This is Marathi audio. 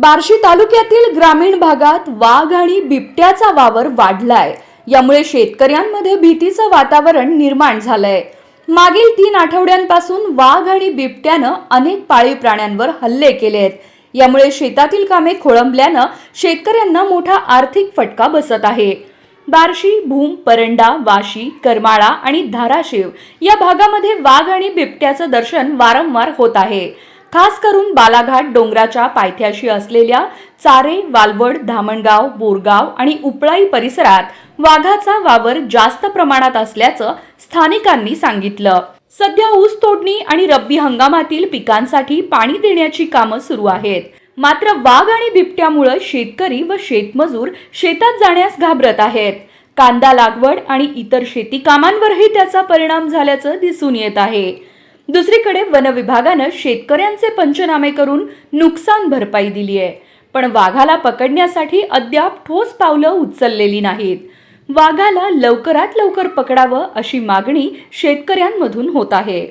बार्शी तालुक्यातील ग्रामीण भागात वाघ आणि बिबट्याचा वावर वाढलाय। यामुळे शेतकऱ्यांमध्ये भीतीचं वातावरण निर्माण झालंय। मागील 3 आठवड्यांपासून वाघ आणि बिबट्यानं अनेक पाळीव प्राण्यांवर हल्ले केलेत। यामुळे शेतातील कामे खोळंबल्यानं शेतकऱ्यांना मोठा आर्थिक फटका बसत आहे। बार्शी, भूम, परंडा, वाशी, करमाळा आणि धाराशिव या भागामध्ये वाघ आणि बिबट्याचं दर्शन वारंवार होत आहे। खास करून बालाघाट डोंगराच्या पायथ्याशी असलेल्या चारे, वालवड, धामणगाव, बोरगाव आणि उपळाई परिसरात वाघाचा वावर जास्त प्रमाणात असल्याचं स्थानिकांनी सांगितलं। सध्या ऊस तोडणी आणि रब्बी हंगामातील पिकांसाठी पाणी देण्याची कामं सुरू आहेत। मात्र वाघ आणि बिबट्यामुळे शेतकरी व शेतमजूर शेतात जाण्यास घाबरत आहेत। कांदा लागवड आणि इतर शेती कामांवरही त्याचा परिणाम झाल्याचं दिसून येत आहे। दुसरीकडे वन विभागानं शेतकऱ्यांचे पंचनामे करून नुकसान भरपाई दिली आहे, पण वाघाला पकडण्यासाठी अद्याप ठोस पावलं उचललेली नाहीत। वाघाला लवकरात लवकर पकडावं अशी मागणी शेतकऱ्यांमधून होत आहे।